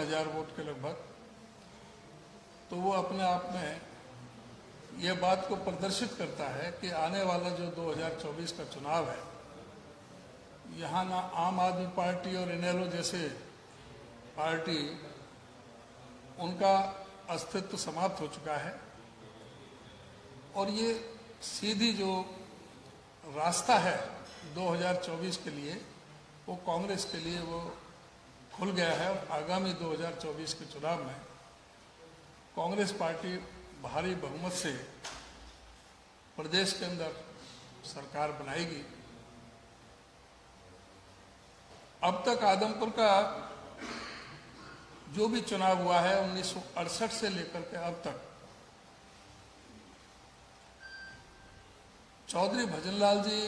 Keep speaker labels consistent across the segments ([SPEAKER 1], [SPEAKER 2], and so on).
[SPEAKER 1] 1000 vote के लगभग। तो वो अपने आप में ये बात को प्रदर्शित करता है कि आने वाला जो 2024 का चुनाव है, यहाँ ना आम आदमी पार्टी और इनेलो जैसे पार्टी, उनका अस्तित्व समाप्त हो चुका है और ये सीधी जो रास्ता है 2024 के लिए, वो कांग्रेस के लिए वो खुल गया है। और आगामी 2024 के चुनाव में कांग्रेस पार्टी भारी बहुमत से प्रदेश के अंदर सरकार बनाएगी। अब तक आदमपुर का जो भी चुनाव हुआ है 1968 से लेकर के अब तक, चौधरी भजनलाल जी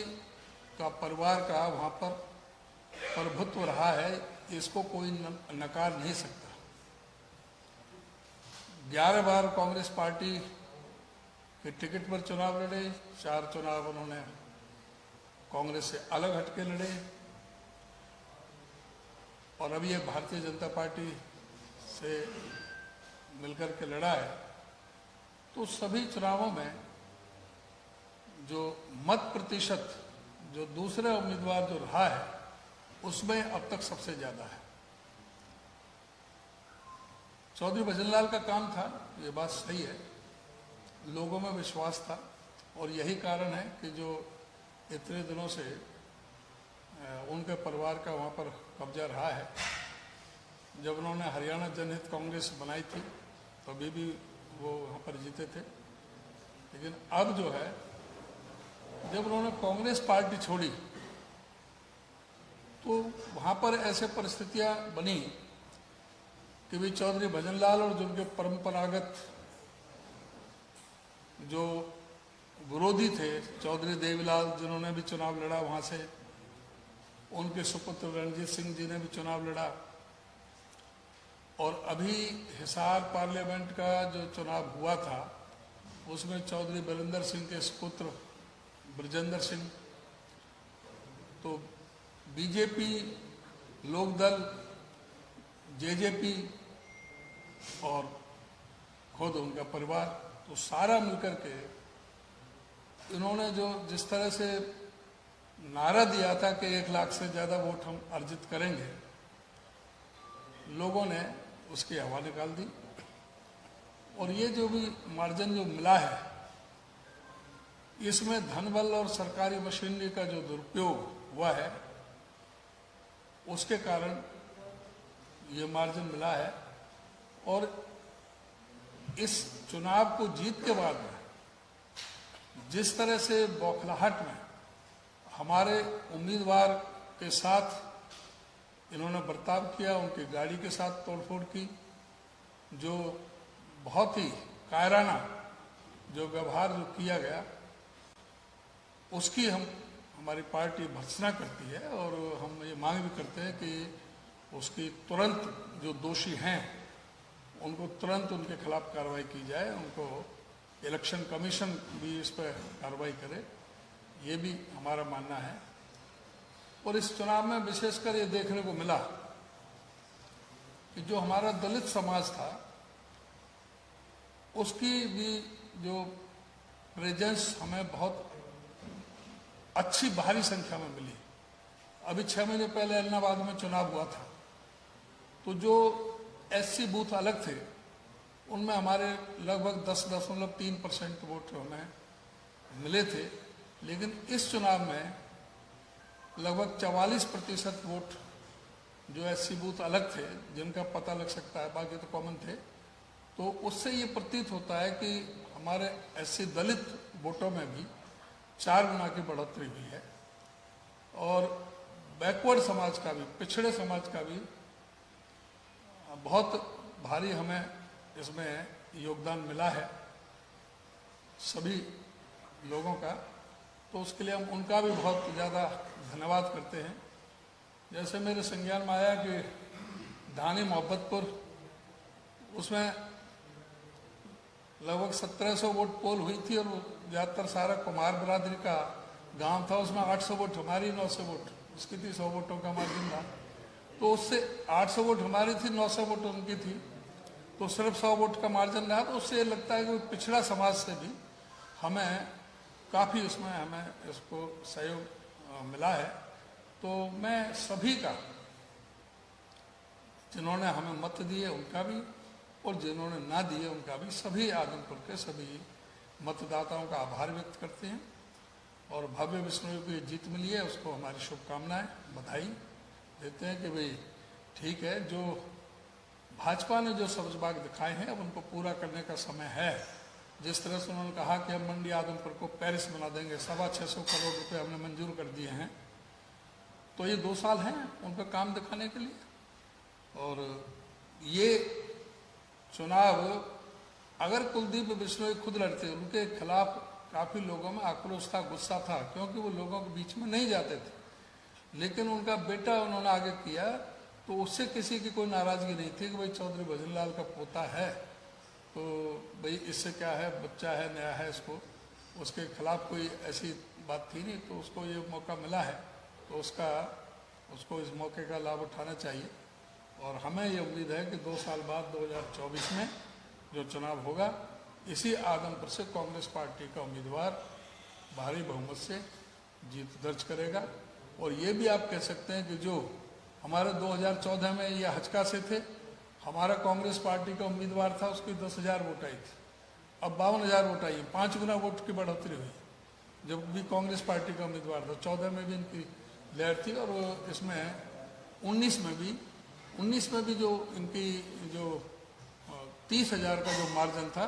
[SPEAKER 1] का परिवार का वहां पर प्रभुत्व रहा है, इसको कोई नकार नहीं सकता। 11 बार कांग्रेस पार्टी के टिकट पर चुनाव लड़े, 4 चुनाव उन्होंने कांग्रेस से अलग हटके लड़े और अभी ये भारतीय जनता पार्टी से मिलकर के लड़ा है। तो सभी चुनावों में जो मत प्रतिशत जो दूसरे उम्मीदवार जो रहा है, उसमें अब तक सबसे ज्यादा है। चौधरी भजनलाल का काम था, ये बात सही है, लोगों में विश्वास था और यही कारण है कि जो इतने दिनों से उनके परिवार का वहाँ पर कब्जा रहा है। जब उन्होंने हरियाणा जनहित कांग्रेस बनाई थी तभी भी वो वहाँ पर जीते थे, लेकिन अब जो है जब उन्होंने कांग्रेस पार्टी छोड़ी तो वहाँ पर ऐसे परिस्थितियाँ बनी कि भी चौधरी भजनलाल और जिनके परंपरागत जो विरोधी थे, चौधरी देवीलाल जिन्होंने भी चुनाव लड़ा वहाँ से, उनके सुपुत्र रणजीत सिंह जी ने भी चुनाव लड़ा और अभी हिसार पार्लियामेंट का जो चुनाव हुआ था उसमें चौधरी बलिंदर सिंह के सुपुत्र ब्रजेंद्र सिंह, तो बीजेपी, लोकदल, जेजेपी और खुद उनका परिवार, तो सारा मिलकर के इन्होंने जो जिस तरह से नारा दिया था कि 1 लाख से ज्यादा वोट हम अर्जित करेंगे, लोगों ने उसकी हवा निकाल दी और ये जो भी मार्जिन जो मिला है, इसमें धनबल और सरकारी मशीनरी का जो दुरुपयोग हुआ है, उसके कारण ये मार्जिन मिला है। और इस चुनाव को जीत के बाद में जिस तरह से बौखलाहट में हमारे उम्मीदवार के साथ इन्होंने बर्ताव किया, उनकी गाड़ी के साथ तोड़फोड़ की, जो बहुत ही कायराना जो व्यवहार जो किया गया, उसकी हमारी पार्टी भर्त्सना करती है और हम ये मांग भी करते हैं कि उसकी तुरंत जो दोषी हैं उनको तुरंत उनके खिलाफ कार्रवाई की जाए, उनको इलेक्शन कमीशन भी इस पर कार्रवाई करे, ये भी हमारा मानना है। और इस चुनाव में विशेषकर ये देखने को मिला कि जो हमारा दलित समाज था उसकी भी जो प्रेजेंस हमें बहुत अच्छी भारी संख्या में मिली। अभी 6 महीने पहले एलनाबाद में चुनाव हुआ था, तो जो एससी बूथ अलग थे उनमें हमारे लगभग 10.3% वोट हमें मिले थे, लेकिन इस चुनाव में लगभग 44% वोट जो एससी बूथ अलग थे, जिनका पता लग सकता है, बाकी तो कॉमन थे, तो उससे ये प्रतीत होता है कि हमारे एससी दलित वोटों में भी 4 गुना की बढ़ोतरी हुई है और बैकवर्ड समाज का भी, पिछड़े समाज का भी बहुत भारी हमें इसमें योगदान मिला है सभी लोगों का। तो उसके लिए हम उनका भी बहुत ज़्यादा धन्यवाद करते हैं। जैसे मेरे संज्ञान में आया कि धानी मोहब्बतपुर, उसमें लगभग 1700 वोट पोल हुई थी और ज़्यादातर सारा कुमार बरादरी का गांव था, उसमें 800 वोट हमारी, 900 वोट उसकी थी, 100 वोटों का मार्जिन था। तो उससे 800 वोट हमारी थी, 900 वोट उनकी थी, तो सिर्फ 100 वोट का मार्जिन रहा। तो उससे लगता है कि पिछड़ा समाज से भी हमें काफ़ी उसमें हमें इसको सहयोग मिला है। तो मैं सभी का, जिन्होंने हमें मत दिए उनका भी और जिन्होंने ना दिए उनका भी, सभी आदमपुर के सभी मतदाताओं का आभार व्यक्त करते हैं। और भव्य विष्णु को ये जीत मिली है, उसको हमारी शुभकामनाएं, बधाई देते हैं कि भाई ठीक है, जो भाजपा ने जो सब्ज बाग दिखाए हैं अब उनको पूरा करने का समय है। जिस तरह से उन्होंने कहा कि हम मंडी आदमपुर को पेरिस बना देंगे, 625 करोड़ रुपए हमने मंजूर कर दिए हैं, तो ये 2 साल हैं उनका काम दिखाने के लिए। और ये चुनाव अगर कुलदीप बिश्नोई खुद लड़ते, उनके खिलाफ काफ़ी लोगों में आक्रोश था, गुस्सा था, क्योंकि वो लोगों के बीच में नहीं जाते थे। लेकिन उनका बेटा उन्होंने आगे किया, तो उससे किसी की कोई नाराज़गी नहीं थी कि भाई चौधरी भजनलाल का पोता है, तो भाई इससे क्या है, बच्चा है, नया है, इसको उसके खिलाफ कोई ऐसी बात थी नहीं। तो उसको ये मौका मिला है, तो उसको इस मौके का लाभ उठाना चाहिए। और हमें ये उम्मीद है कि 2 साल बाद 2024 में जो चुनाव होगा, इसी आदमपुर से कांग्रेस पार्टी का उम्मीदवार भारी बहुमत से जीत दर्ज करेगा। और ये भी आप कह सकते हैं कि जो हमारे 2014 में ये हचका से थे, हमारा कांग्रेस पार्टी का उम्मीदवार था, उसकी 10,000 वोट आई थी, अब 52,000 वोट आई, 5 गुना वोट की बढ़ोतरी हुई। जब भी कांग्रेस पार्टी का उम्मीदवार था, 14 में भी इनकी लहर थी, और इसमें 19 में भी जो इनकी जो 30,000 का जो मार्जिन था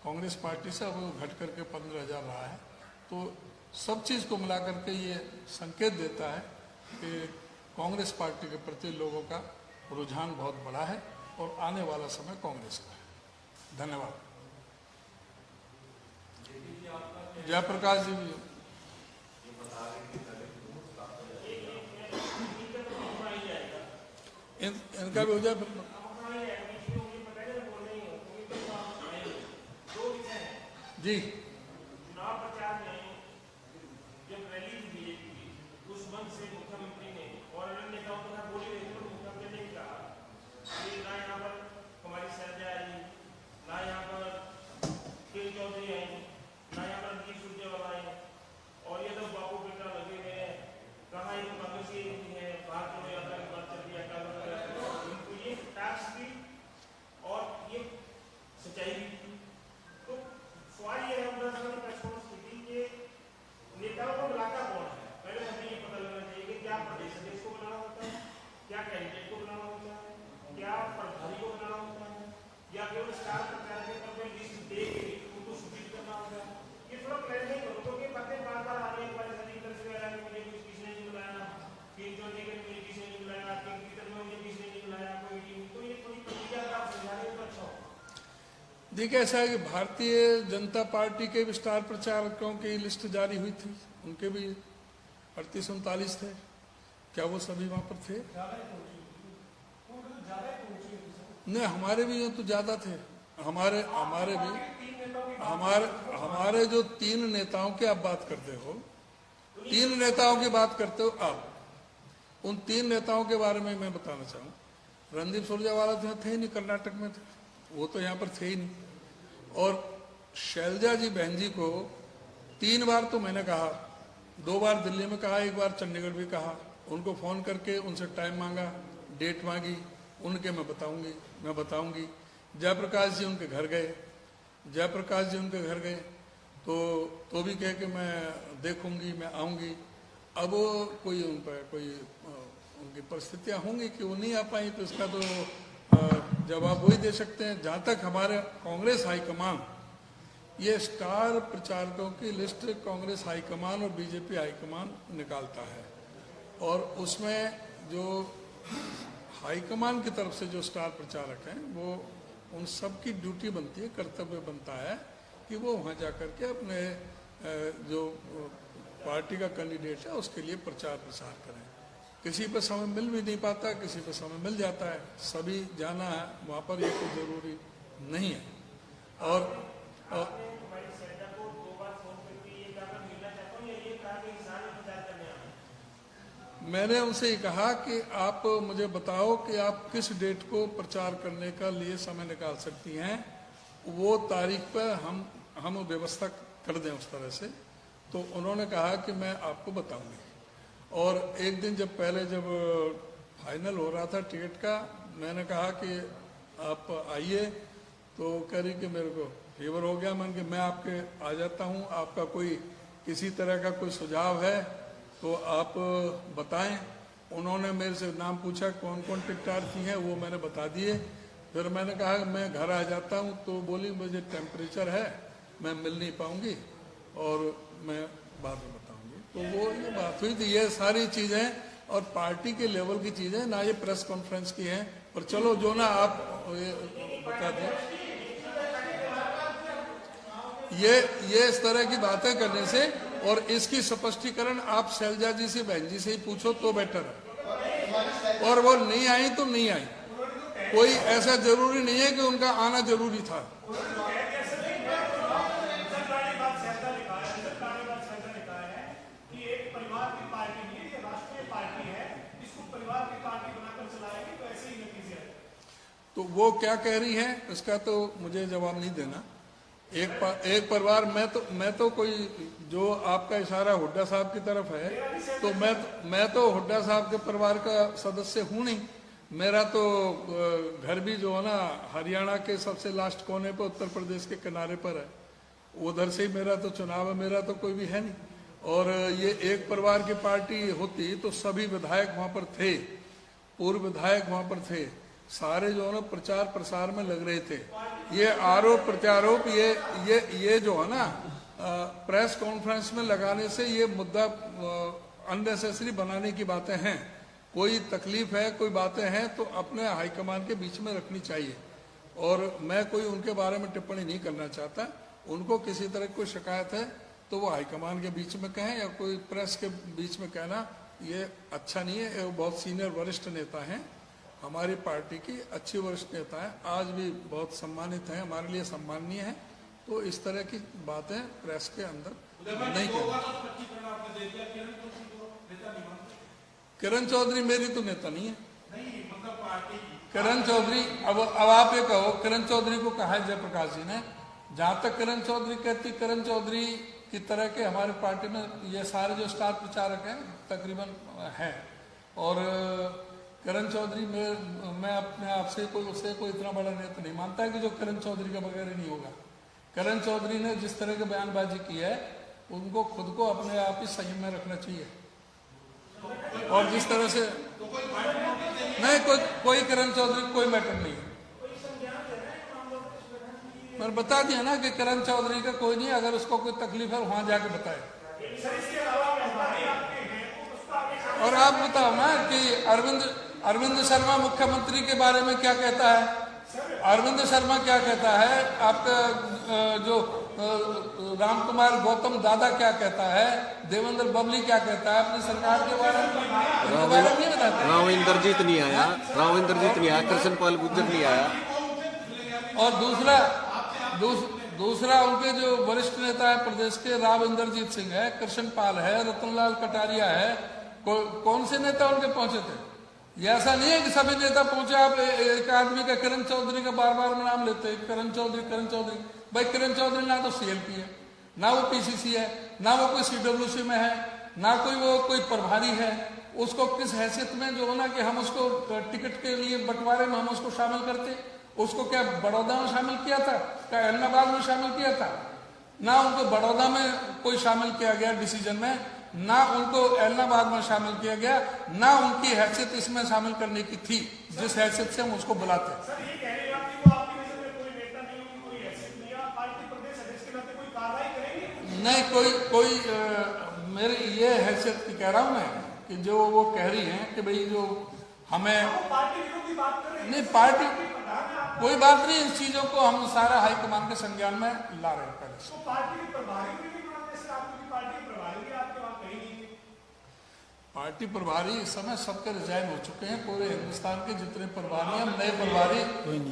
[SPEAKER 1] कांग्रेस पार्टी से, अब वो घट करके 15,000 रहा है। तो सब चीज़ को मिला करके ये संकेत देता है कि कांग्रेस पार्टी के प्रति लोगों का रुझान बहुत बड़ा है और आने वाला समय कांग्रेस का है। धन्यवाद। जयप्रकाश जी भी इनका भी हो जाए फिर। जी,
[SPEAKER 2] चुनाव प्रचार में जब रैली थी बीजेपी की, उस मंच से मुख्यमंत्री ने और अन्य नेताओं के साथ बोली रही थी, और मुख्यमंत्री ने कहा कि ना यहाँ पर हमारी शैलजा आई, ना यहाँ पर के चौधरी आई, ना यहाँ पर रणदीप सुरजेवाला आई, और ये तो बापू बेटा लगे हुए हैं, कहाँ ये कांग्रेस की है, बाहर चलो यात्रा की बात चल रही है, इनको ये टैक्स भी और ये सच्चाई भी। तो सवाल ये है स्थिति के नेताओं को बुलाता कौन है? पहले हमें ये पता लगना चाहिए कि क्या प्रदेश अध्यक्ष को बुलाना होता है, क्या कैंडिडेट को बुलाना होता है, क्या प्रभारी को बुलाना होता है, या केवल स्टार प्रचारक के तौर पर लिस्ट दे के उनको सूचित करना होता है। ये थोड़ा क्लैरिफाई करो, क्योंकि बातें बार बार आ रही है हमारे सभी तरफ से, मुझे किसी ने नहीं बुलाया, किंग जॉर्ज के मुझे किसी ने नहीं बुलाया, किंग पीटर में मुझे किसी ने नहीं बुलाया, कोई टीम। तो ये थोड़ी प्रक्रिया का आप समझा रहे हो तो अच्छा हो।
[SPEAKER 1] देखिए, ऐसा है कि भारतीय जनता पार्टी के भी स्टार प्रचारकों की लिस्ट जारी हुई थी, उनके भी 38-39 थे। क्या वो सभी वहां पर थे? नहीं, हमारे भी तो ज्यादा थे। हमारे जो 3 नेताओं की आप बात करते हो, 3 नेताओं की बात करते हो आप, उन 3 नेताओं के बारे में मैं बताना चाहूँ। रणदीप सुरजेवाला तो थे ही नहीं, कर्नाटक में थे, वो तो यहाँ पर थे ही नहीं। और शैलजा जी बहन जी को 3 बार तो मैंने कहा, 2 बार दिल्ली में कहा, 1 बार चंडीगढ़ भी कहा। उनको फ़ोन करके उनसे टाइम मांगा, डेट मांगी, उनके मैं बताऊंगी। जयप्रकाश जी उनके घर गए, तो भी कहे कि मैं देखूंगी, मैं आऊँगी। अब कोई उन पर कोई उनकी परिस्थितियाँ होंगी कि वो नहीं आ पाई, तो इसका तो जवाब वही दे सकते हैं। जहाँ तक हमारे कांग्रेस हाईकमान, ये स्टार प्रचारकों की लिस्ट कांग्रेस हाईकमान और बीजेपी हाईकमान निकालता है, और उसमें जो हाईकमान की तरफ से जो स्टार प्रचारक हैं, वो उन सब की ड्यूटी बनती है, कर्तव्य बनता है कि वो वहाँ जा कर के अपने जो पार्टी का कैंडिडेट है उसके लिए प्रचार प्रसार करें। किसी पर समय मिल भी नहीं पाता, किसी पर समय मिल जाता है, सभी जाना है वहाँ पर, ये कोई ज़रूरी नहीं है। और मैंने उनसे ये कहा कि आप मुझे बताओ कि आप किस डेट को प्रचार करने का लिए समय निकाल सकती हैं, वो तारीख पर हम व्यवस्था कर दें उस तरह से। तो उन्होंने कहा कि मैं आपको बताऊंगी। और एक दिन जब फाइनल हो रहा था टिकट का, मैंने कहा कि आप आइए, तो कह रही कि मेरे को फीवर हो गया। मैंने कि मैं आपके आ जाता हूँ, आपका कोई किसी तरह का कोई सुझाव है तो आप बताएं। उन्होंने मेरे से नाम पूछा कौन कौन टिकटार्थी हैं, वो मैंने बता दिए। फिर मैंने कहा मैं घर आ जाता हूँ, तो बोली मुझे टेम्परेचर है, मैं मिल नहीं पाऊंगी और मैं बाद में बताऊंगी। तो वो ये बात हुई थी। ये सारी चीज़ें और पार्टी के लेवल की चीज़ें, ना ये प्रेस कॉन्फ्रेंस की हैं। पर चलो जो ना आप ये बता दें, ये इस तरह की बातें करने से, और इसकी स्पष्टीकरण आप शैलजा जी से, बहन जी से ही पूछो तो बेटर है। और वो नहीं आई तो नहीं आई, कोई ऐसा जरूरी नहीं है कि उनका आना जरूरी था। तो वो क्या कह रही है इसका तो मुझे जवाब नहीं देना। एक परिवार, मैं तो कोई, जो आपका इशारा हुड्डा साहब की तरफ है, तो मैं तो हुड्डा साहब के परिवार का सदस्य हूं नहीं। मेरा तो घर भी जो है ना हरियाणा के सबसे लास्ट कोने पर, उत्तर प्रदेश के किनारे पर है। उधर से ही मेरा तो चुनाव है, मेरा तो कोई भी है नहीं। और ये एक परिवार की पार्टी होती तो सभी विधायक वहां पर थे, पूर्व विधायक वहां पर थे, सारे जो है ना प्रचार प्रसार में लग रहे थे। ये आरोप प्रत्यारोप, ये जो है ना प्रेस कॉन्फ्रेंस में लगाने से ये मुद्दा अननेसेसरी बनाने की बातें हैं। कोई तकलीफ है, कोई बातें हैं तो अपने हाईकमान के बीच में रखनी चाहिए। और मैं कोई उनके बारे में टिप्पणी नहीं करना चाहता। उनको किसी तरह की कोई शिकायत है तो वो हाईकमान के बीच में कहें, या कोई प्रेस के बीच में कहना ये अच्छा नहीं है। वो बहुत सीनियर वरिष्ठ नेता हैं, हमारी पार्टी की अच्छी वरिष्ठ नेता है, आज भी बहुत सम्मानित हैं, हमारे लिए सम्माननीय है। तो इस तरह की बातें प्रेस के अंदर नहीं करनी। किरण चौधरी मेरी तो नेता नहीं है। किरण चौधरी, अब आप ये कहो, किरण चौधरी को कहा है जयप्रकाश जी ने। जहां तक किरण चौधरी कहती, किरण चौधरी की तरह के हमारी पार्टी में ये सारे जो स्टार प्रचारक हैं तकरीबन हैं। और किरण चौधरी मैं अपने आप से उसे कोई इतना बड़ा नेता नहीं मानता है कि जो किरण चौधरी के बगैर ही नहीं होगा। किरण चौधरी ने जिस तरह की बयानबाजी की है, उनको खुद को अपने आप ही संयम में रखना चाहिए। और जिस तरह से नहीं, कोई किरण चौधरी कोई मैटर नहीं है। मैंने बता दिया ना कि किरण चौधरी का कोई नहीं, अगर उसको कोई तकलीफ है वहां जाके बताए। और आप बताओ ना कि अरविंद शर्मा मुख्यमंत्री के बारे में क्या कहता है। अरविंद शर्मा क्या कहता है, आपका जो राम कुमार गौतम दादा क्या कहता है, देवेंद्र बबली क्या कहता है अपनी सरकार के बारे में, नहीं बताते।
[SPEAKER 3] राव इंद्रजीत नहीं आया, कृष्ण पाल गुर्जर नहीं आया।
[SPEAKER 1] और दूसरा उनके जो वरिष्ठ नेता है प्रदेश के, राव इंद्रजीत सिंह है, कृष्ण पाल है, रतनलाल कटारिया है। कौन से नेता उनके पहुंचे थे? ये ऐसा नहीं है कि सभी नेता पहुंचे। आप एक आदमी का, किरण चौधरी का बार बार नाम लेते हैं, किरण चौधरी। भाई किरण चौधरी ना तो सीएलपी है, ना वो पीसीसी है, ना वो कोई सीडब्ल्यूसी में है, ना कोई प्रभारी है। उसको किस हैसियत में जो है ना कि हम उसको टिकट के लिए बंटवारे में हम उसको शामिल करते। उसको क्या बड़ौदा में शामिल किया था, क्या अहमदाबाद में शामिल किया था? ना उनको बड़ौदा में कोई शामिल किया गया डिसीजन में, ना उनको इलाहाबाद में शामिल किया गया, ना उनकी हैसियत इसमें शामिल करने की थी जिस हैसियत से हम उसको बुलाते। नहीं, कोई मेरी ये हैसियत कह रहा हूं मैं कि जो वो कह रही हैं कि भाई जो हमें नहीं, पार्टी कोई बात नहीं, इस चीजों को हम सारा हाईकमान के संज्ञान में ला रहे हैं। पार्टी प्रभारी इस समय सबके रिजाइन हो चुके हैं। पूरे हिंदुस्तान के जितने प्रभारी हैं,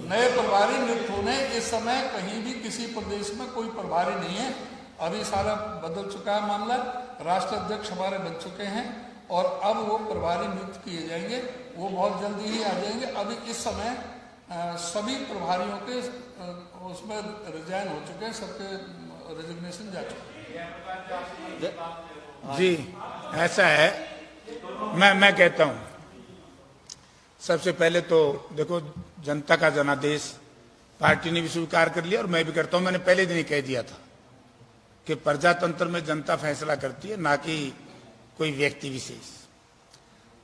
[SPEAKER 1] नए प्रभारी नियुक्त होने। इस समय कहीं भी किसी प्रदेश में कोई प्रभारी नहीं है। अभी सारा बदल चुका है मामला। राष्ट्र अध्यक्ष हमारे बन चुके हैं और अब वो प्रभारी नियुक्त किए जाएंगे, वो बहुत जल्दी ही आ जाएंगे। अभी इस समय सभी प्रभारियों के उसमें रिजाइन हो चुके हैं, सबके रेजिग्नेशन जा चुके हैं।
[SPEAKER 4] जी ऐसा है, मैं कहता हूं, सबसे पहले तो देखो, जनता का जनादेश पार्टी ने भी स्वीकार कर लिया और मैं भी करता हूं। मैंने पहले दिन ही कह दिया था कि प्रजातंत्र में जनता फैसला करती है, ना कि कोई व्यक्ति विशेष।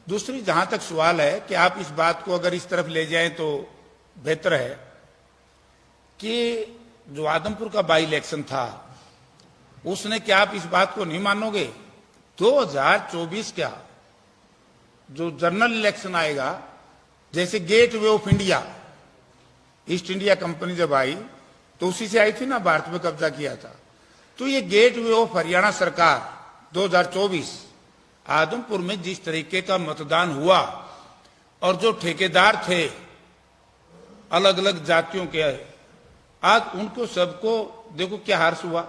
[SPEAKER 4] दूसरी, जहां तक सवाल है कि आप इस बात को अगर इस तरफ ले जाएं तो बेहतर है कि जो आदमपुर का बाई इलेक्शन था उसने, क्या आप इस बात को नहीं मानोगे, 2024 क्या जो जनरल इलेक्शन आएगा, जैसे gateway of India, East India Company जब आई तो उसी से आई थी ना, भारत में कब्जा किया था। तो ये गेट वे ऑफ हरियाणा सरकार 2024 आदमपुर में जिस तरीके का मतदान हुआ और जो ठेकेदार थे अलग अलग जातियों के, आज उनको सबको देखो क्या हर्ष हुआ।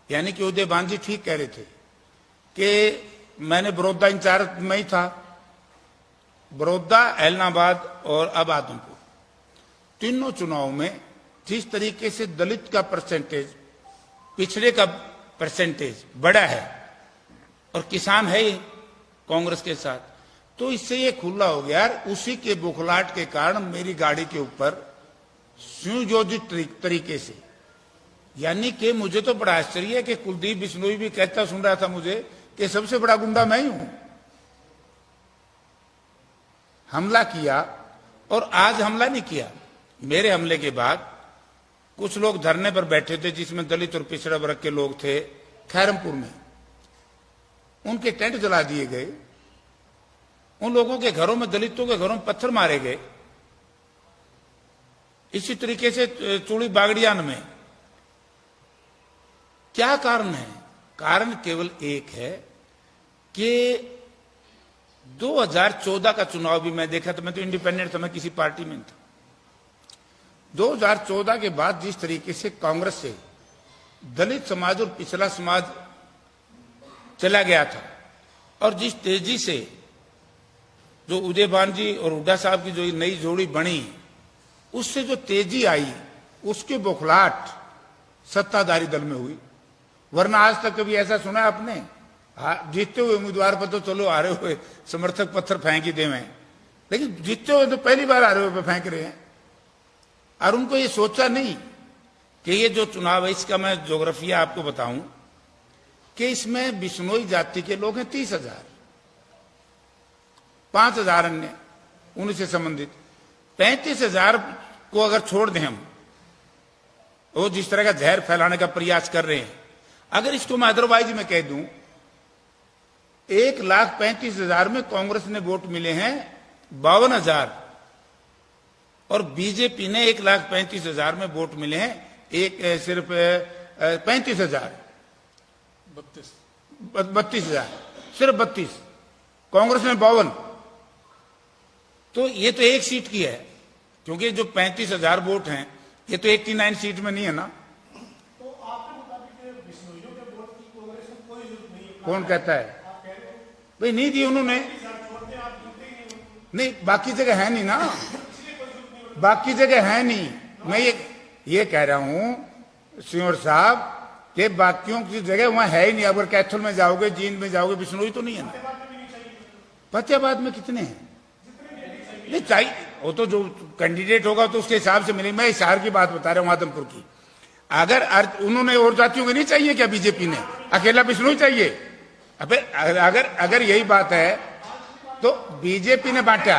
[SPEAKER 4] यानी कि उदय भान जी ठीक कह रहे थे कि मैंने बड़ौदा इंचार्ज में ही था, बड़ौदा, एलनाबाद और अब आदमपुर, तीनों चुनाव में जिस तरीके से दलित का परसेंटेज, पिछड़े का परसेंटेज बड़ा है और किसान है कांग्रेस के साथ, तो इससे ये खुला हो गया यार। उसी के बुखलाहट के कारण मेरी गाड़ी के ऊपर सुयोजित तरीके से, यानी कि मुझे तो बड़ा आश्चर्य है कि कुलदीप बिश्नोई भी कहता सुन रहा था मुझे कि सबसे बड़ा गुंडा मैं ही हूं, हमला किया। और आज हमला नहीं किया, मेरे हमले के बाद कुछ लोग धरने पर बैठे थे जिसमें दलित और पिछड़ा वर्ग के लोग थे खैरमपुर में, उनके टेंट जला दिए गए, उन लोगों के घरों में, दलितों के घरों में पत्थर मारे गए। इसी तरीके से चूड़ी बागड़ियान में। क्या कारण है? कारण केवल एक है कि 2014 का चुनाव भी मैं देखा, तो मैं तो इंडिपेंडेंट था, मैं किसी पार्टी में नहीं था। 2014 के बाद जिस तरीके से कांग्रेस से दलित समाज और पिछड़ा समाज चला गया था और जिस तेजी से जो उदय भान जी और हुड्डा साहब की जो नई जोड़ी बनी, उससे जो तेजी आई, उसके बौखलाहट सत्ताधारी दल में हुई। वरना आज तक कभी ऐसा सुना है आपने? जीतते हुए उम्मीदवार पर तो चलो हारे हुए समर्थक पत्थर फेंक ही देवे, लेकिन जीतते हुए तो पहली बार हारे हुए पे फेंक रहे हैं। और उनको ये सोचा नहीं कि ये जो चुनाव है, इसका मैं ज्योग्राफिया आपको बताऊं कि इसमें बिश्नोई जाति के लोग हैं 30,000, 5,000 अन्य उनसे संबंधित, 35,000 को अगर छोड़ दें हम, वो जिस तरह का जहर फैलाने का प्रयास कर रहे हैं, अगर इसको मैं अदरवाइज में कह दूं, 1,35,000 में कांग्रेस ने वोट मिले हैं 52,000 और बीजेपी ने 1,35,000 में वोट मिले हैं सिर्फ 35,000, 32,000, सिर्फ 32, कांग्रेस ने 52। तो ये तो एक सीट की है, क्योंकि जो 35,000 वोट हैं ये तो 89 सीट में नहीं है ना।
[SPEAKER 2] तो आपके मुताबिक बिश्नोइयों के वोट की कांग्रेस को कोई जरूरत नहीं है?
[SPEAKER 4] कौन कहता है? भाई नहीं दी उन्होंने, नहीं बाकी जगह है नहीं ना, बाकी जगह है नहीं। मैं ये कह रहा हूं सिंह साहब कि बाकियों की जगह वहां है ही नहीं। अगर कैथल में जाओगे, जींद में जाओगे, बिश्नोई तो नहीं है ना। फतेहाबाद में कितने हैं? नहीं चाहिए, वो तो जो कैंडिडेट होगा तो उसके हिसाब से मिले। मैं शहर की बात बता रहा हूं, आदमपुर की। अगर उन्होंने और जातियों को नहीं चाहिए क्या? बीजेपी ने अकेला बिश्नोई चाहिए? अबे अगर यही बात है तो बीजेपी ने बांटा।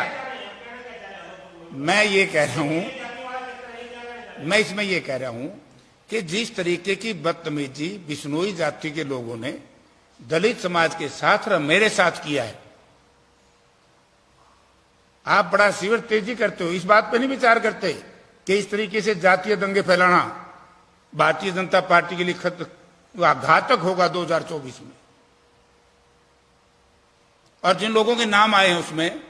[SPEAKER 4] मैं ये कह रहा हूं, मैं इसमें ये कह रहा हूं कि जिस तरीके की बदतमीजी बिश्नोई जाति के लोगों ने दलित समाज के साथ और मेरे साथ किया है, आप बड़ा सीवर तेजी करते हो, इस बात पे नहीं विचार करते कि इस तरीके से जातीय दंगे फैलाना भारतीय जनता पार्टी के लिए घातक होगा 2024 में। और जिन लोगों के नाम आए हैं उसमें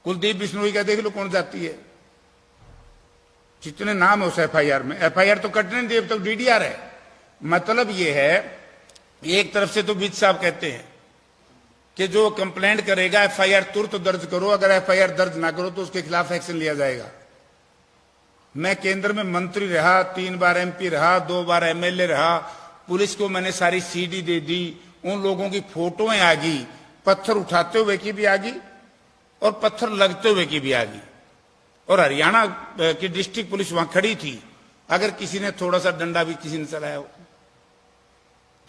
[SPEAKER 4] कुलदीप बिश्नोई का देख लो कौन जाती है, जितने नाम है उस एफआईआर में। एफआईआर तो कटने नहीं दी, अब तक डीडीआर है। मतलब ये है, एक तरफ से तो बीच साहब कहते हैं कि जो कंप्लेंट करेगा एफआईआर तुरंत दर्ज करो, अगर एफआईआर दर्ज ना करो तो उसके खिलाफ एक्शन लिया जाएगा। मैं केंद्र में मंत्री रहा, 3 बार एमपी रहा, 2 बार एमएलए रहा, पुलिस को मैंने सारी सीडी दे दी, उन लोगों की फोटोएं आ गई, पत्थर उठाते हुए की भी आ गई और पत्थर लगते हुए की भी आ गई। और हरियाणा की डिस्ट्रिक्ट पुलिस वहां खड़ी थी, अगर किसी ने थोड़ा सा डंडा भी किसी ने चलाया हो।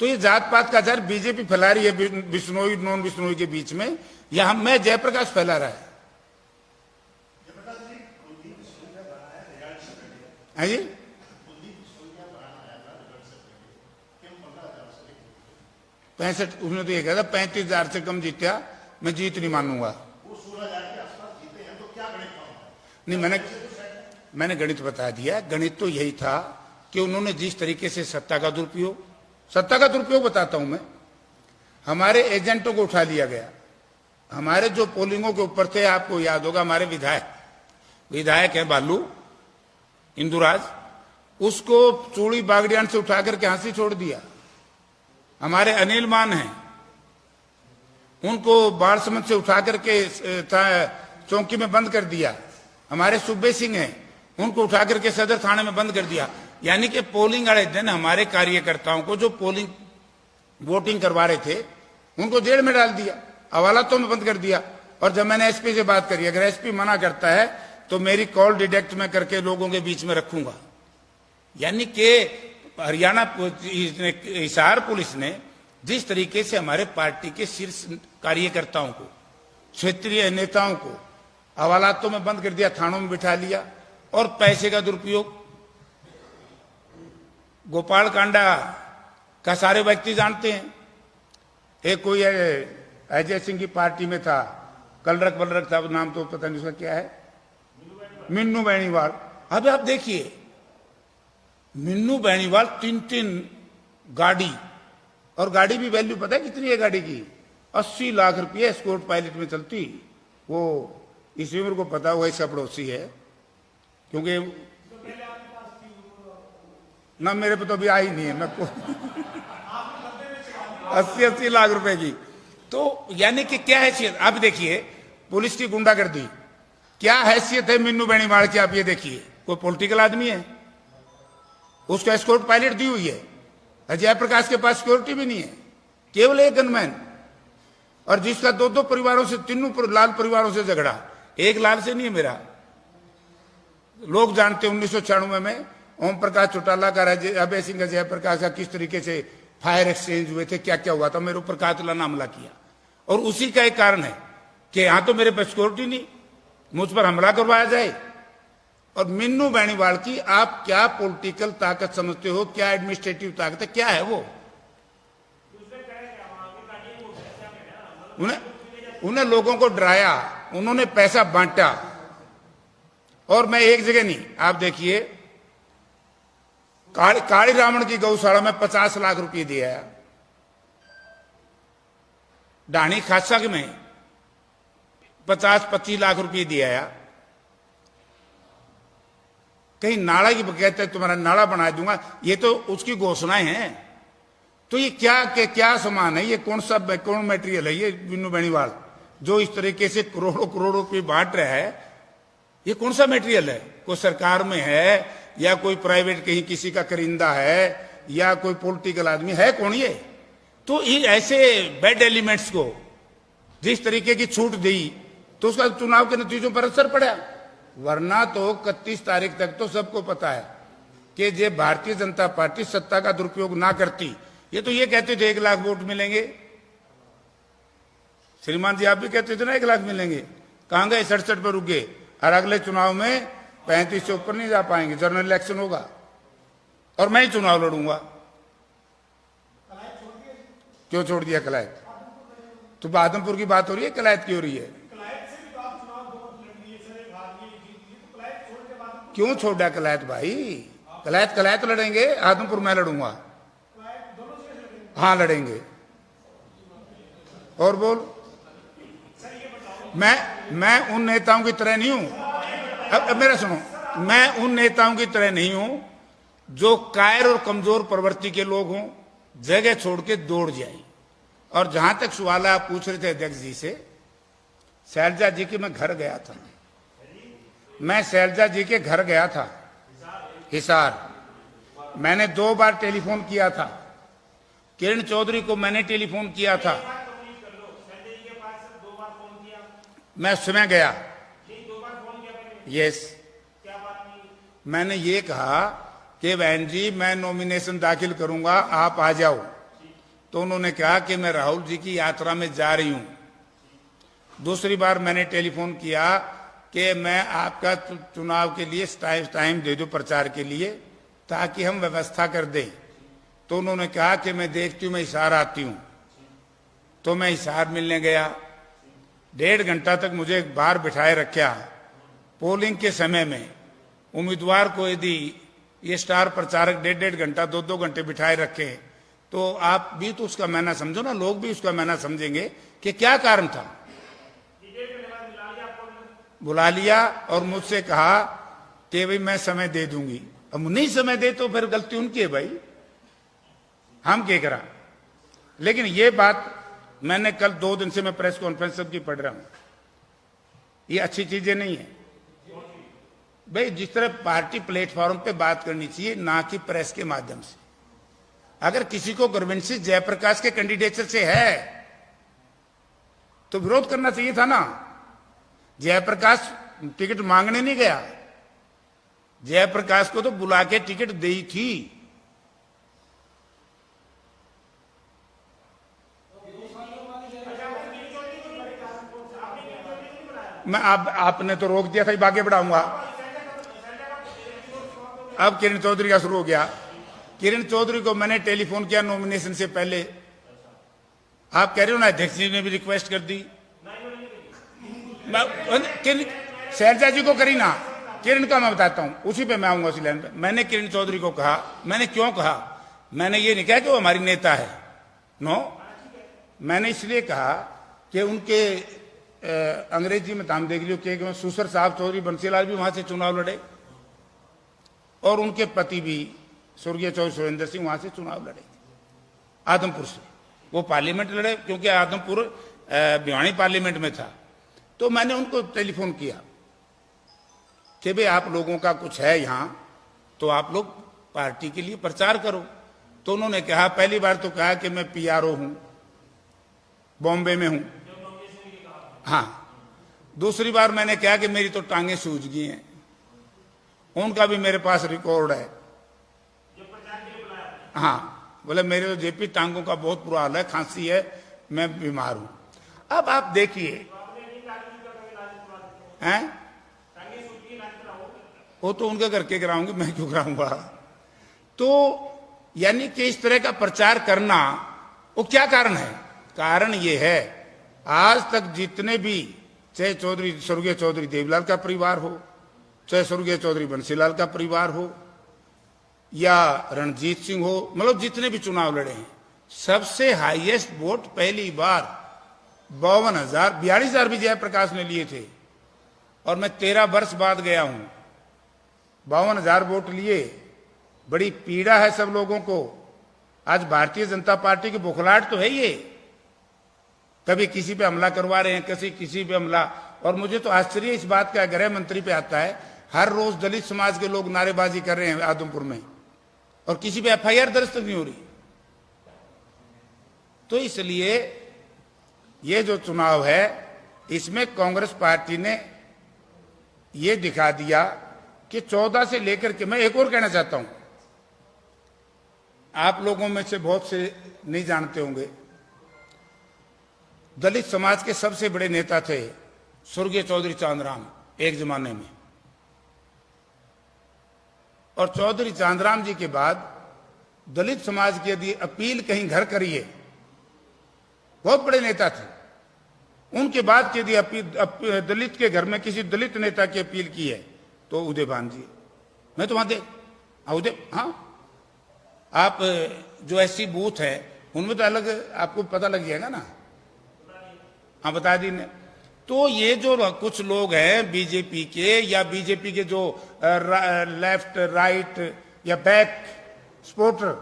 [SPEAKER 4] तो ये जात पात का जहर बीजेपी फैला रही है बिश्नोई नॉन बिश्नोई के बीच में, या हम मैं जयप्रकाश फैला रहा है। जी 65, उसने तो ये कहा था 35,000 से कम जीत्या, मैं जीत नहीं मानूंगा। नहीं, मैंने गणित बता दिया। गणित तो यही था कि उन्होंने जिस तरीके से सत्ता का दुरुपयोग बताता हूं मैं, हमारे एजेंटों को उठा लिया गया। हमारे जो पोलिंगों के ऊपर थे, आपको याद होगा, हमारे विधायक है बालू इंदुराज, उसको चूड़ी बागड़ियान से उठा करके हंसी छोड़ दिया। हमारे अनिल मान हैं, उनको बाढ़समंद से उठा करके चौकी में बंद कर दिया। हमारे सुब्बे सिंह हैं, उनको उठा करके सदर थाने में बंद कर दिया। यानी कि पोलिंग वाले दिन हमारे कार्यकर्ताओं को जो वोटिंग करवा रहे थे उनको जेल में डाल दिया, हवालातों में बंद कर दिया। और जब मैंने एसपी से बात करी, अगर एसपी मना करता है तो मेरी कॉल डिटेक्ट में करके लोगों के बीच में रखूंगा। यानी कि हरियाणा हिसार पुलिस ने जिस तरीके से हमारे पार्टी के शीर्ष कार्यकर्ताओं को, क्षेत्रीय नेताओं को हवालातों में बंद कर दिया, थानों में बिठा लिया, और पैसे का दुरुपयोग। गोपाल कांडा का सारे व्यक्ति जानते हैं। एक कोई अजय सिंह की पार्टी में था, कलरक बलरक था, नाम तो पता नहीं उसका क्या है, मिन्नू बेनीवाल। अब आप देखिए, मिन्नू बेनीवाल 3 गाड़ी, और गाड़ी भी वैल्यू पता है कितनी है गाड़ी की? 80 लाख रुपये एस्कॉर्ट पायलट में चलती। वो इस उम्र को पता हुआ, इसका पड़ोसी है, क्योंकि ना मेरे पे तो अभी आई नहीं है, मैं 80 लाख रुपए की। तो यानी कि क्या हैसियत, आप देखिए पुलिस की गुंडागर्दी, क्या हैसियत है मिन्नू बेनीवाल की, आप ये देखिए। कोई पॉलिटिकल आदमी है, उसको एस्कॉर्ट पायलट दी हुई है। अजय प्रकाश के पास सिक्योरिटी भी नहीं है, केवल एक गनमैन, और जिसका 2 परिवारों से, 3 लाल परिवारों से झगड़ा, एक लाल से नहीं है मेरा। लोग जानते 1996 में ओम प्रकाश चौटाला का अभय सिंह जय प्रकाश का किस तरीके से फायर एक्सचेंज हुए थे, क्या क्या हुआ था, मेरे ऊपर कातिलाना ने हमला किया। और उसी का एक कारण है कि यहां तो मेरे पास सिक्योरिटी नहीं, मुझ पर हमला करवाया जाए। और मिन्नू बेनीवाल की आप क्या पॉलिटिकल ताकत समझते हो, क्या एडमिनिस्ट्रेटिव ताकत है, क्या है वो? उन्हें लोगों को डराया, उन्होंने पैसा बांटा। और मैं एक जगह नहीं, आप देखिए काली रावण की गौशाला में 50 लाख रुपए दिया है, डाणी खासा में 50-25 लाख रुपए दिया है। कहीं नाला की कहते हैं तुम्हारा नाला बना दूंगा, ये तो उसकी घोषणाएं हैं। तो ये क्या सामान है, ये कौन मटेरियल है ये मिन्नू बेनीवाल जो इस तरीके से करोड़ों रुपए बांट रहा है? ये कौन सा मटेरियल है? कोई सरकार में है या कोई प्राइवेट कहीं किसी का करिंदा है या कोई पॉलिटिकल आदमी है, कौन ये? तो ये ऐसे बैड एलिमेंट्स को जिस तरीके की छूट दी तो उसका चुनाव के नतीजों पर असर पड़ा। वरना तो 31 तारीख तक तो सबको पता है कि जे भारतीय जनता पार्टी सत्ता का दुरुपयोग ना करती, ये तो ये कहते थे 1 लाख वोट मिलेंगे। श्रीमान जी आप भी कहते थे ना 1 लाख मिलेंगे, कहां गए? 67 पर रुक गए। और अगले चुनाव में 35 से ऊपर नहीं जा पाएंगे, जनरल इलेक्शन होगा और मैं ही चुनाव लड़ूंगा। क्यों छोड़ दिया कलायत? तो आदमपुर की बात हो रही है, कलायत की हो रही है? क्यों छोड़ा कलायत भाई? कलायत लड़ेंगे, आदमपुर में लड़ूंगा। हाँ लड़ेंगे। और बोल, मैं उन नेताओं की तरह नहीं हूं। अब मेरा सुनो, मैं उन नेताओं की तरह नहीं हूं जो कायर और कमजोर प्रवृत्ति के लोग हों, जगह छोड़ के दौड़ जाए। और जहां तक सवाल आप पूछ रहे थे अध्यक्ष जी से, शैलजा जी के मैं घर गया था, मैं शैलजा जी के घर गया था हिसार। मैंने 2 बार टेलीफोन किया था, किरण चौधरी को मैंने टेलीफोन किया था, मैं समय गया। यस, मैंने ये कहा कि बहन जी मैं नॉमिनेशन दाखिल करूंगा, आप आ जाओ। तो उन्होंने कहा कि मैं राहुल जी की यात्रा में जा रही हूं। दूसरी बार मैंने टेलीफोन किया कि मैं आपका चुनाव के लिए टाइम दे दूं प्रचार के लिए, ताकि हम व्यवस्था कर दें। तो उन्होंने कहा कि मैं देखती हूँ, मैं हिसार आती हूँ। तो मैं हिसार मिलने गया, 1.5 घंटा तक मुझे बाहर बिठाए रखा। पोलिंग के समय में उम्मीदवार को यदि ये स्टार प्रचारक 1.5 घंटा 2-2 घंटे बिठाए रखे, तो आप भी तो उसका मायना समझो ना, लोग भी उसका मायना समझेंगे कि क्या कारण था। बुला लिया और मुझसे कहा कि भाई मैं समय दे दूंगी। अब नहीं समय दे तो फिर गलती उनकी है भाई, हम क्या करा। लेकिन ये बात मैंने कल 2 दिन से मैं प्रेस कॉन्फ्रेंस सबकी पढ़ रहा हूं, ये अच्छी चीजें नहीं है भाई। जिस तरह पार्टी प्लेटफॉर्म पे बात करनी चाहिए, ना कि प्रेस के माध्यम से। अगर किसी को ग्रीवेंसेस जयप्रकाश के कैंडिडेचर से है तो विरोध करना चाहिए था ना। जयप्रकाश टिकट मांगने नहीं गया, जयप्रकाश को तो बुला के टिकट दी थी। मैं आपने तो रोक दिया था, आगे बढ़ाऊंगा। अब किरण चौधरी का शुरू हो गया। किरण चौधरी को मैंने टेलीफोन किया नॉमिनेशन से पहले। आप कह रहे हो ना अध्यक्ष जी ने भी रिक्वेस्ट कर दी, शैलजा जी को करी ना, किरण का मैं बताता हूं, उसी पे मैं आऊंगा उसी लाइन पे। मैंने किरण चौधरी को कहा, मैंने क्यों कहा, मैंने ये नहीं कहा कि वो हमारी नेता है, नो। मैंने इसलिए कहा कि उनके अंग्रेजी में नाम देख लियो कि सुसर साहब चौधरी बंसीलाल भी वहां से चुनाव लड़े, और उनके पति भी स्वर्गीय चौधरी सुरेंद्र सिंह वहां से चुनाव लड़े आदमपुर से। वो पार्लियामेंट लड़े क्योंकि आदमपुर भिवानी पार्लियामेंट में था। तो मैंने उनको टेलीफोन किया कि भाई आप लोगों का कुछ है यहाँ, तो आप लोग पार्टी के लिए प्रचार करो। तो उन्होंने कहा, पहली बार तो कहा कि मैं PRO हूं, बॉम्बे में हूं। हाँ, दूसरी बार मैंने कहा कि मेरी तो टांगें सूज गई हैं, उनका भी मेरे पास रिकॉर्ड है। हाँ, बोले मेरे तो जेपी टांगों का बहुत बुरा हाल है, खांसी है, मैं बीमार हूं। अब आप देखिए हैं, वो तो उनके घर के कराऊंगी, मैं क्यों कराऊंगा। तो यानी कि इस तरह का प्रचार करना, वो क्या कारण है? कारण ये है, आज तक जितने भी, चाहे चौधरी स्वर्गीय चौधरी देवलाल का परिवार हो, चाहे स्वर्गीय चौधरी बंसीलाल का परिवार हो, या रणजीत सिंह हो, मतलब जितने भी चुनाव लड़े हैं, सबसे हाईएस्ट वोट पहली बार 42,000 भी जयप्रकाश ने लिए थे। और मैं 13 वर्ष बाद गया हूं, 52,000 वोट लिए। बड़ी पीड़ा है सब लोगों को। आज भारतीय जनता पार्टी की बुखलाहट तो है ये, कभी किसी पे हमला करवा रहे हैं, किसी पे हमला। और मुझे तो आश्चर्य इस बात का, गृह मंत्री पे आता है, हर रोज दलित समाज के लोग नारेबाजी कर रहे हैं आदमपुर में, और किसी पे FIR दर्ज तक नहीं हो रही। तो इसलिए ये जो चुनाव है, इसमें कांग्रेस पार्टी ने ये दिखा दिया कि 14 से लेकर के, मैं एक और कहना चाहता हूं, आप लोगों में से बहुत से नहीं जानते होंगे, दलित समाज के सबसे बड़े नेता थे स्वर्गीय चौधरी चांदराम एक जमाने में। और चौधरी चांदराम जी के बाद दलित समाज की यदि अपील कहीं घर करिए, बहुत बड़े नेता थे, उनके बाद यदि दलित के घर में किसी दलित नेता की अपील की है तो उदय भान जी, मैं तो वहां दे उदय, हाँ, आप जो SC बूथ है उनमें तो अलग आपको पता लग जाएगा ना, हाँ बता दी ने। तो ये जो कुछ लोग हैं बीजेपी के, या बीजेपी के जो लेफ्ट राइट या बैक सपोर्टर,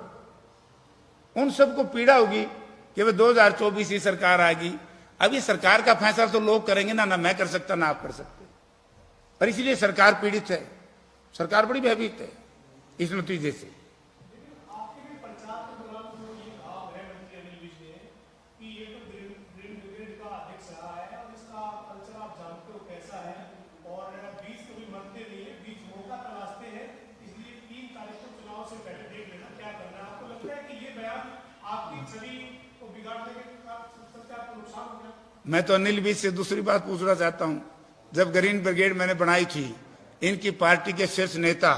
[SPEAKER 4] उन सबको पीड़ा होगी कि वे 2024 की सरकार आएगी। अब ये सरकार का फैसला तो लोग करेंगे ना मैं कर सकता ना आप कर सकते, और इसीलिए सरकार पीड़ित है, सरकार बड़ी भयभीत है इस नतीजे से। मैं तो अनिल विज से दूसरी बात पूछना चाहता हूं, जब ग्रीन ब्रिगेड मैंने बनाई थी, इनकी पार्टी के शीर्ष नेता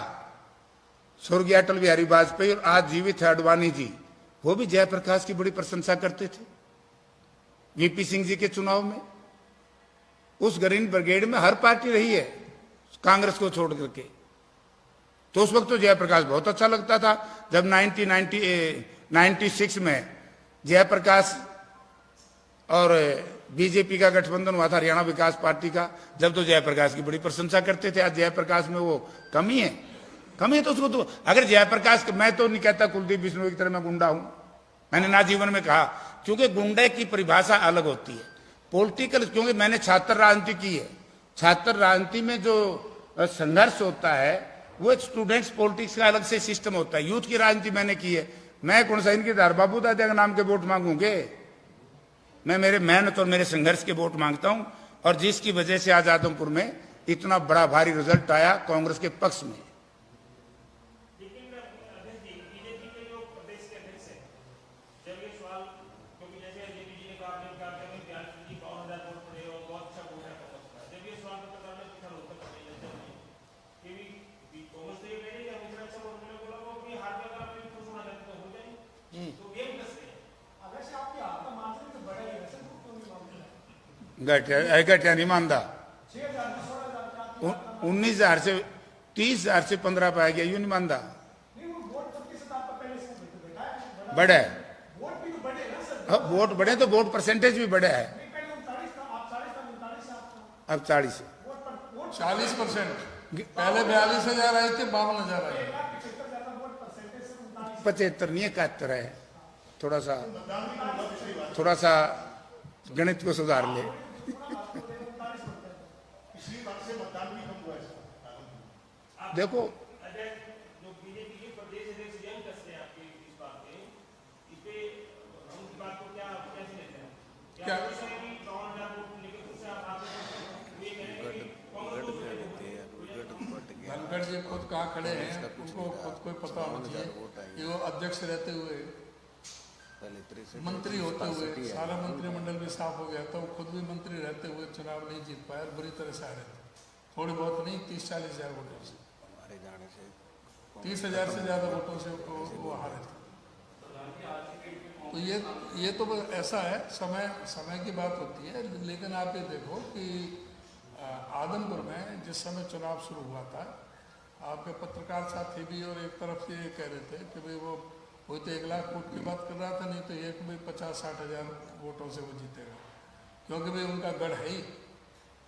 [SPEAKER 4] स्वर्गीय अटल बिहारी वाजपेयी और आज जीवित है अडवाणी जी, वो भी जयप्रकाश की बड़ी प्रशंसा करते थे वीपी सिंह जी के चुनाव में। उस ग्रीन ब्रिगेड में हर पार्टी रही है कांग्रेस को छोड़ करके, तो उस वक्त तो जयप्रकाश बहुत अच्छा लगता था। जब 1996 में जयप्रकाश और बीजेपी का गठबंधन हुआ था हरियाणा विकास पार्टी का, जब तो जयप्रकाश की बड़ी प्रशंसा करते थे। आज जयप्रकाश में वो कमी है तो उसको तो, अगर जयप्रकाश, मैं तो नहीं कहता कुलदीप बिश्नोई की तरह मैं गुंडा हूं, मैंने ना जीवन में कहा, क्योंकि गुंडे की परिभाषा अलग होती है पॉलिटिकल, क्योंकि मैंने छात्र राजनीति की है। छात्र राजनीति में जो संघर्ष होता है वो एक स्टूडेंट्स पॉलिटिक्स का अलग से सिस्टम होता है। यूथ की राजनीति मैंने की है। मैं कौन सा इनके धार बाबू दादा के नाम के वोट मांगूंगे? मैं मेरे मेहनत और मेरे संघर्ष के वोट मांगता हूं, और जिसकी वजह से आज आदमपुर में इतना बड़ा भारी रिजल्ट आया कांग्रेस के पक्ष में। घटिया नहीं मानता, 19,000 से 30,000 से 15 पाया गया, यूं नहीं मानता। बड़ा है वोट बढ़े तो वोट परसेंटेज भी बढ़ा है। अब 40%,
[SPEAKER 1] पहले 42,000 आए थे, 52,000 आए,
[SPEAKER 4] 75 नहीं 71 है। थोड़ा सा गणित को सुधार ले। देखो
[SPEAKER 1] क्या धनखड़ जी खुद कहाँ खड़े हैं, उनको खुद को पता होना चाहिए कि वो अध्यक्ष रहते हुए, मंत्री होते हुए, सारा मंत्रिमंडल भी साफ हो गया, तो खुद भी मंत्री रहते हुए चुनाव नहीं जीत पाए और बुरी तरह से हारे थे। थोड़ी बहुत नहीं, 30-40,000 वोटों से, 30,000 से ज्यादा वोटों से वो हारे थे। तो ये तो ऐसा है, समय की बात होती है। लेकिन आप ये देखो कि आदमपुर में जिस समय चुनाव शुरू हुआ था, आपके पत्रकार साथी भी और एक तरफ से ये कह रहे थे कि भाई वो तो 1 लाख वोट की बात कर रहा था, नहीं तो एक भी 50-60,000 वोटों से वो जीतेगा, क्योंकि भाई उनका गढ़ है ही,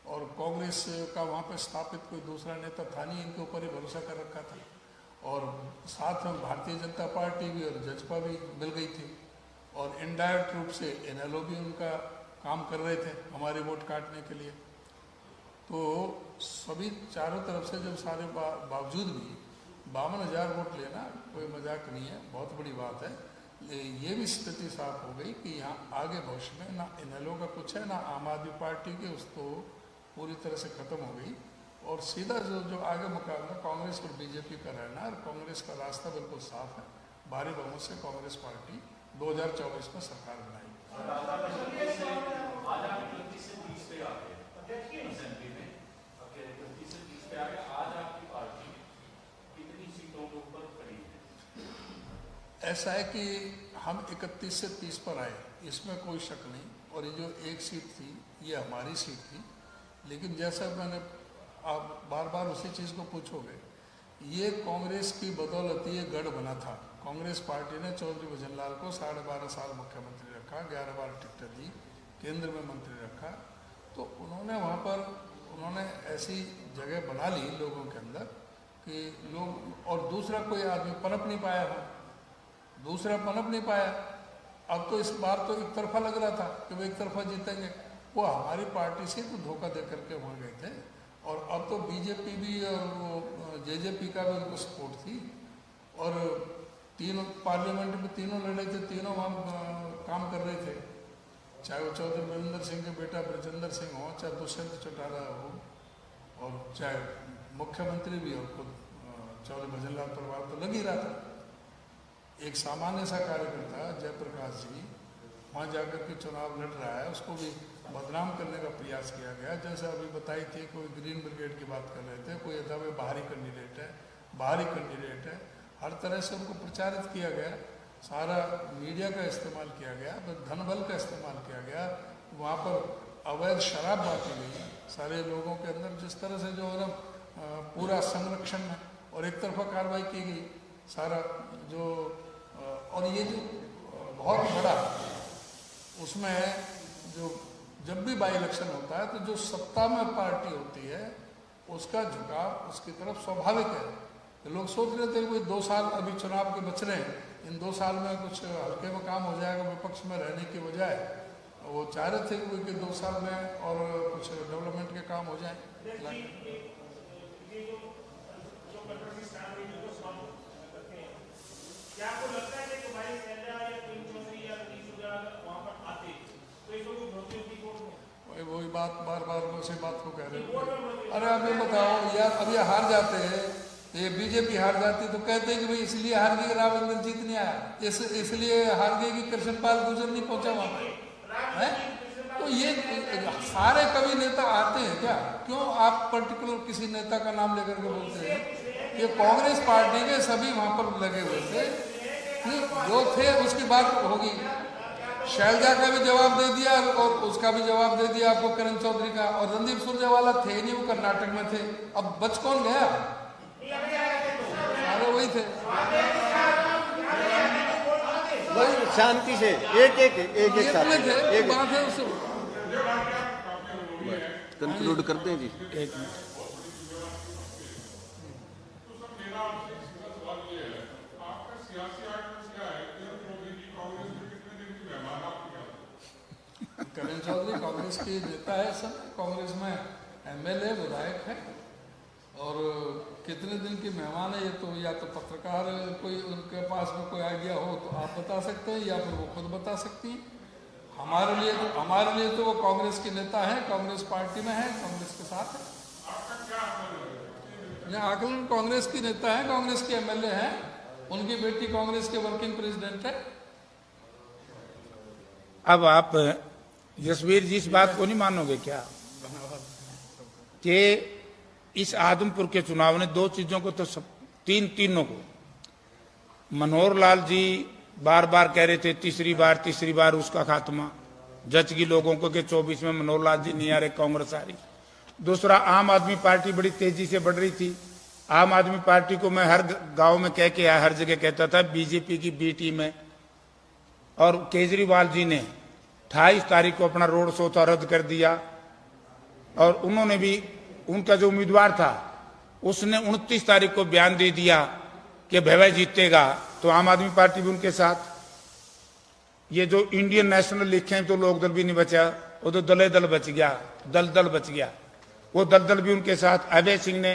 [SPEAKER 1] और कांग्रेस का वहाँ पे स्थापित कोई दूसरा नेता था नहीं, इनके ऊपर ही भरोसा कर रखा था। और साथ में भारतीय जनता पार्टी भी और जजपा भी मिल गई थी, और इनडायरेक्ट रूप से इनेलो भी उनका काम कर रहे थे हमारे वोट काटने के लिए। तो सभी चारों तरफ से जब सारे बावजूद भी 52,000 वोट लेना कोई मजाक नहीं है, बहुत बड़ी बात है। ये भी स्थिति साफ हो गई कि यहाँ आगे भविष्य में ना इनेलो का कुछ है ना आम आदमी पार्टी के, उसको पूरी तरह से खत्म हो गई, और सीधा जो आगे मुकाबला कांग्रेस और बीजेपी का रहना, और कांग्रेस का रास्ता बिल्कुल साफ है। भारी बहुमत से कांग्रेस पार्टी 2024 में सरकार बनाएगी। ऐसा है कि हम 31 से 30 पर आए, इसमें कोई शक नहीं, और ये जो एक सीट थी ये हमारी सीट थी। लेकिन जैसा मैंने, आप बार बार उसी चीज़ को पूछोगे, ये कांग्रेस की बदौलत ये गढ़ बना था। कांग्रेस पार्टी ने चौधरी भजनलाल को 12.5 साल मुख्यमंत्री रखा, 11 बार टिकट दी, केंद्र में मंत्री रखा, तो उन्होंने वहाँ पर ऐसी जगह बना ली लोगों के अंदर कि लोग, और दूसरा कोई आदमी पनप नहीं पाया, अब तो इस बार तो एक तरफा लग रहा था कि वो एक तरफा जीतेंगे। वो हमारी पार्टी से तो धोखा दे करके वहाँ गए थे, और अब तो बीजेपी भी और वो जेजेपी का भी उनको सपोर्ट थी, और तीनों पार्लियामेंट में तीनों लड़े थे, तीनों वहाँ काम कर रहे थे, चाहे वो चौधरी बलविंदर सिंह के बेटा ब्रजेंद्र सिंह हो, चाहे दुष्यंत चौटाला हो, और चाहे मुख्यमंत्री भी और खुद चौधरी भजनलाल परिवार तो लग ही रहा था। एक सामान्य सा कार्यकर्ता जयप्रकाश जी वहाँ जाकर के चुनाव लड़ रहा है, उसको भी बदनाम करने का प्रयास किया गया। जैसे अभी बताई थी, कोई ग्रीन ब्रिगेड की बात कर रहे थे, कोई था वे बाहरी कैंडिडेट है, हर तरह से उनको प्रचारित किया गया, सारा मीडिया का इस्तेमाल किया गया, धन बल का इस्तेमाल किया गया, वहाँ पर अवैध शराब बांटी गई सारे लोगों के अंदर, जिस तरह से जो है ना पूरा संरक्षण में और एक तरफा कार्रवाई की गई सारा जो, और ये जो बहुत बड़ा उसमें जो जब भी बाई इलेक्शन होता है तो जो सत्ता में पार्टी होती है उसका झुकाव उसकी तरफ स्वाभाविक है। तो लोग सोच रहे थे कि 2 साल अभी चुनाव के बच रहे हैं, इन 2 साल में कुछ हल्के में काम हो जाएगा विपक्ष में रहने की बजाय, वो चाह रहे थे कि 2 साल में और कुछ डेवलपमेंट के काम हो जाए। वही बात बार बार उसी बात को कह रहे हो। अरे आप ये बताओ यार, अभी हार जाते हैं, ये बीजेपी हार जाती तो कहते हैं कि भाई इसलिए हार गई राव इंद्र जीत नहीं आया, इसलिए हार गई कि कृष्णपाल गुर्जर नहीं पहुंचा वहां है। तो ये सारे कवि नेता आते हैं क्या? क्यों आप पर्टिकुलर किसी नेता का नाम लेकर के बोलते हैं? ये कांग्रेस पार्टी के सभी वहां पर लगे हुए थे, जो थे उसकी बात होगी। शैलजा का भी जवाब दे दिया और उसका भी जवाब दे दिया आपको करण चौधरी का, और रणदीप सुरजेवाला थे नहीं, वो कर्नाटक में थे। अब बच कौन गया? सारे वही थे।
[SPEAKER 3] वही शांति से एक साथ
[SPEAKER 1] थे, बात है उससे
[SPEAKER 3] कंक्लूड करते हैं जी।
[SPEAKER 4] एक मिनट।
[SPEAKER 1] करण चौधरी कांग्रेस के नेता है, सब कांग्रेस में एमएलए विधायक है, और कितने दिन की मेहमान है ये तो या तो पत्रकार कोई उनके पास में कोई आइडिया हो तो आप बता सकते हैं, या फिर वो खुद बता सकती हैं। हमारे लिए तो वो कांग्रेस के नेता है, कांग्रेस पार्टी में है, कांग्रेस के साथ है। आकलन कांग्रेस की नेता है, कांग्रेस के एमएलए हैं, उनकी बेटी कांग्रेस के वर्किंग प्रेसिडेंट है।
[SPEAKER 4] अब आप जसवीर जी इस बात को नहीं मानोगे क्या कि इस आदमपुर के चुनाव ने 2 चीजों को तो तीनों को, मनोहर लाल जी बार बार कह रहे थे तीसरी बार उसका खात्मा, जच गई लोगों को कि 24 में मनोहर लाल जी नहीं आ रहे, कांग्रेस आ रही। दूसरा, आम आदमी पार्टी बड़ी तेजी से बढ़ रही थी। आम आदमी पार्टी को मैं हर गांव में कह के हर जगह कहता था बीजेपी की बी टीम है, और केजरीवाल जी ने 28 तारीख को अपना रोड शो था रद्द कर दिया, और उन्होंने भी उनका जो उम्मीदवार था उसने 29 तारीख को बयान दे दिया कि भैया जीतेगा, तो आम आदमी पार्टी भी उनके साथ। ये जो इंडियन नेशनल लिखे हैं तो लोक दल भी नहीं बचा, वो तो दल बच गया, दल बच गया, वो दल भी उनके साथ। अजय सिंह ने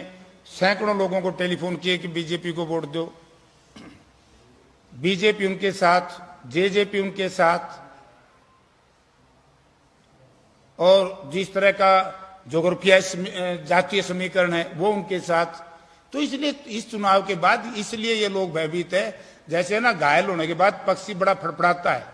[SPEAKER 4] सैकड़ों लोगों को टेलीफोन किए कि बीजेपी को वोट दो, बीजेपी उनके साथ, जेजेपी उनके साथ, और जिस तरह का जोग्राफिया जातीय समीकरण है वो उनके साथ। तो इसलिए इस चुनाव के बाद इसलिए ये लोग भयभीत है, जैसे ना घायल होने के बाद पक्षी बड़ा फड़फड़ाता है,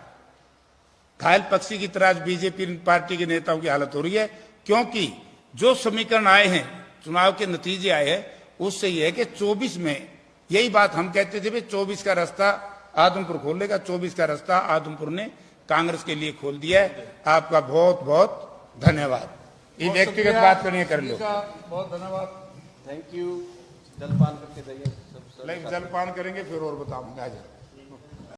[SPEAKER 4] घायल पक्षी की तरह बीजेपी पार्टी के नेताओं की हालत हो रही है। क्योंकि जो समीकरण आए हैं, चुनाव के नतीजे आए हैं, उससे यह है कि 24 में यही बात हम कहते थे, 24 का रास्ता आदमपुर खोलेगा, 24 का रास्ता आदमपुर ने कांग्रेस के लिए खोल दिया है। आपका बहुत बहुत धन्यवाद। ये व्यक्तिगत बात करनी कर लो।
[SPEAKER 1] बहुत धन्यवाद,
[SPEAKER 3] थैंक यू। जलपान करके जाइए, सब
[SPEAKER 4] जलपान करेंगे फिर और बताऊंगा।